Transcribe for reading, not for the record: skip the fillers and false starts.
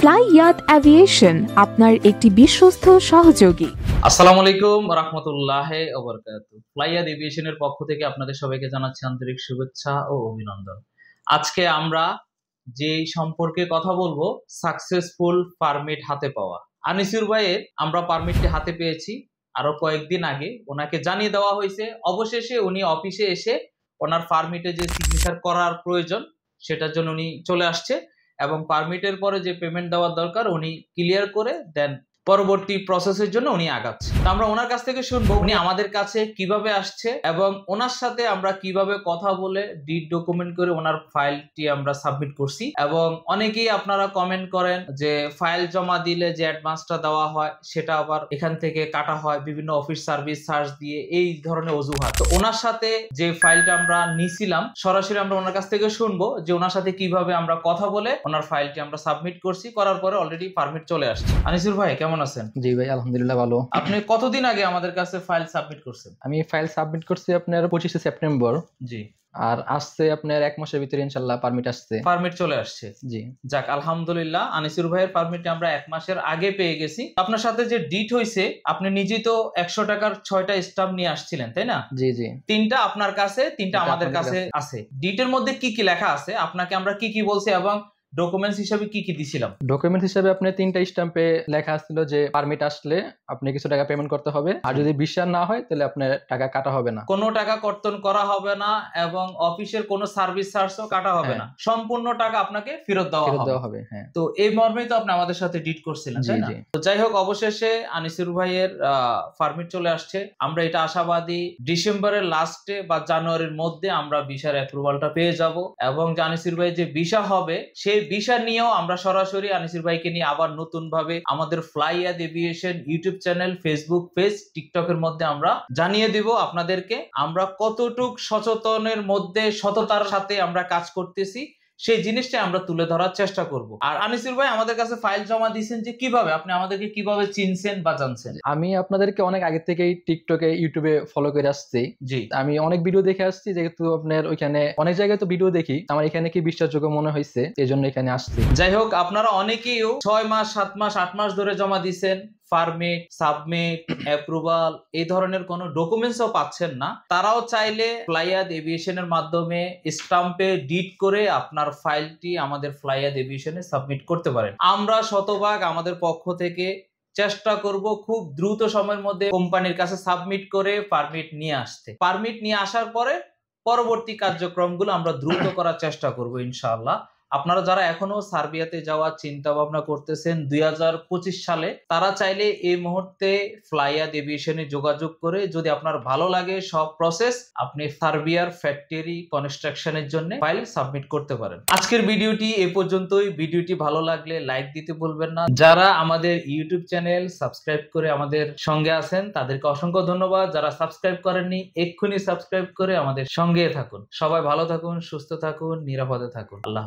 ফ্লাইয়াত aviation আপনার একটি বিশ্বস্ত সহযোগী। আসসালামু আলাইকুম রাহমাতুল্লাহি ওয়া বারাকাতুহু। ফ্লাইয়াত এভিয়েশনের পক্ষ থেকে আপনাদের সবাইকে জানাচ্ছি আন্তরিক শুভেচ্ছা ও অভিনন্দন। আজকে আমরা যে সম্পর্কে কথা বলবো, সাকসেসফুল পারমিট হাতে পাওয়া। আনিসুর ভাইয়ের আমরা পারমিটটি হাতে পেয়েছি আরো কয়েকদিন আগে, ওনাকে জানিয়ে দেওয়া হয়েছে। অবশেষে উনি অফিসে এসে ওনার পারমিটে যে সিগনেচার করার প্রয়োজন সেটার জন্য উনি চলে আসছে এবং পারমিটের পরে যে পেমেন্ট দেওয়ার দরকার উনি ক্লিয়ার করে দেন পরবর্তী প্রসেসের জন্য উনি আগাচ্ছে। তো আমরা ওনার কাছ থেকে শুনবো উনি আমাদের কাছে কিভাবে আসছে এবং ওনার সাথে আমরা কিভাবে কথা বলে ডিড ডকুমেন্ট করে ওনার ফাইলটি আমরা সাবমিট করছি। এবং অনেকেই আপনারা কমেন্ট করেন যে ফাইল জমা দিলে যে অ্যাডভান্সটা দেওয়া হয় সেটা আবার এখান থেকে কাটা হয় বিভিন্ন অফিস সার্ভিস চার্জ দিয়ে, এই ধরনের অজুহাত। তো ওনার সাথে যে ফাইলটা আমরা নিছিলাম সরাসরি আমরা ওনার কাছ থেকে শুনবো যে ওনার সাথে কিভাবে আমরা কথা বলে ওনার ফাইলটি আমরা সাবমিট করছি, করার পরে অলরেডি পারমিট চলে আসছে। আনিসুর ভাই কেমন আছেন? জি ভাই, আলহামদুলিল্লাহ ভালো। আপনি কতদিন আগে আমাদের কাছে ফাইল সাবমিট করছেন? আমি ফাইল সাবমিট করছি আপনার 25 সেপ্টেম্বর। জি। আর আসছে আপনার 1 মাসের ভিতরে ইনশাআল্লাহ পারমিট আসছে। পারমিট চলে আসছে। জি। যাক আলহামদুলিল্লাহ, আনিসুর ভাইয়ের পারমিটটি আমরা 1 মাসের আগে পেয়ে গেছি। আপনার সাথে যে ডিট হইছে, আপনি নিজেই তো 100 টাকার 6টা স্টাম্প নিয়ে আসছিলেন, তাই না? জি জি। 3টা আপনার কাছে, 3টা আমাদের কাছে আছে। ডিটের মধ্যে কি কি লেখা আছে, আপনাকে আমরা কি কি বলছি এবং ডকুমেন্টস হিসেবে কি কি দিছিলাম? ডকুমেন্ট হিসেবে আপনি 3টা স্ট্যাম্পে লেখা ছিল যে পারমিট আসলে আপনি কিছু টাকা পেমেন্ট করতে হবে, আর যদি বিশ্বাস না হয় তাহলে আপনার টাকা কাটা হবে না, কোনো টাকা কর্তন করা হবে না এবং অফিসের কোনো সার্ভিস চার্জও কাটা হবে না, সম্পূর্ণ টাকা আপনাকে ফেরত দেওয়া হবে। হ্যাঁ। তো এই মর্মেই তো আপনি আমাদের সাথে ডিট করছিলেন, তাই না? তো যাই হোক, অবশেষে আনিসুর ভাইয়ের পারমিট চলে আসছে। আমরা এটা আশাবাদী ডিসেম্বরের লাস্টে বা জানুয়ারির মধ্যে আমরা ভিসার অ্যাপ্রুভালটা পেয়ে যাব এবং আনিসুর ভাই যে ভিসা হবে সেই ভিসা নিয়েও আমরা সরাসরি আনিসুর ভাইকে নিয়ে আবার নতুন ভাবে আমাদের ফ্লাইয়াত aviation YouTube channel, Facebook page, টিকটকের মধ্যে আমরা জানিয়ে দিব আপনাদেরকে আমরা কতটুক সচেতনের মধ্যে সততার সাথে আমরা কাজ করতেছি, সেই জিনিসটা আমরা তুলে ধরার চেষ্টা করব। আর আনিসুর ভাই আমাদের কাছে ফাইল জমা দিয়েছেন যে কিভাবে, আপনি আমাদেরকে কিভাবে চিনছেন বা জানছেন? আমি আপনাদেরকে অনেক আগে থেকেই টিকটকে, ইউটিউবে ফলো করে আসছি। জি। আমি অনেক ভিডিও দেখে আসছি, যেহেতু আপনার ওইখানে অনেক জায়গায় তো ভিডিও দেখি, আমার এখানে কি বিশ্বাসযোগ্য মনে হয়েছে, এই জন্য এখানে আসছি। যাই হোক, আপনারা অনেকেই 6 মাস 7 মাস 8 মাস ধরে জমা দিচ্ছেন, পারমিট, সাবমিট, অ্যাপ্রুভাল এই ধরনের কোনো ডকুমেন্টসও পাচ্ছেন না। তারাও চাইলে ফ্লাইয়াত এভিয়েশনের মাধ্যমে স্টাম্পে ডিট করে আপনার ফাইলটি আমাদের ফ্লাইয়াত এভিয়েশনে সাবমিট করতে পারেন। আমরা শতভাগ আমাদের পক্ষ থেকে চেষ্টা করব খুব দ্রুত সময়ের মধ্যে কোম্পানির কাছে সাবমিট করে পারমিট নিয়ে আসতে। পারমিট নিয়ে আসার পরে পরবর্তী কার্যক্রমগুলো আমরা দ্রুত করার চেষ্টা করব ইনশাআল্লাহ। আপনারা যারা এখনো সার্বিয়াতে যাওয়ার চিন্তা ভাবনা করতেছেন 2025 সালে, তারা চাইলে এই মুহূর্তে ফ্লাইয়াত এভিয়েশনে যোগাযোগ করে যদি আপনার ভালো লাগে সব প্রসেস, আপনি সার্বিয়ার ফ্যাক্টরি কনস্ট্রাকশনের জন্য ফাইল সাবমিট করতে পারেন। আজকের ভিডিওটি এই পর্যন্তই। ভিডিওটি ভালো লাগলে লাইক দিতে ভুলবেন না। যারা আমাদের ইউটিউব চ্যানেল সাবস্ক্রাইব করে আমাদের সঙ্গে আছেন তাদেরকে অসংখ্য ধন্যবাদ। যারা সাবস্ক্রাইব করেননি এক্ষুনি সাবস্ক্রাইব করে আমাদের সঙ্গে থাকুন। সবাই ভালো থাকুন, সুস্থ থাকুন, নিরাপদে থাকুন। আল্লাহ।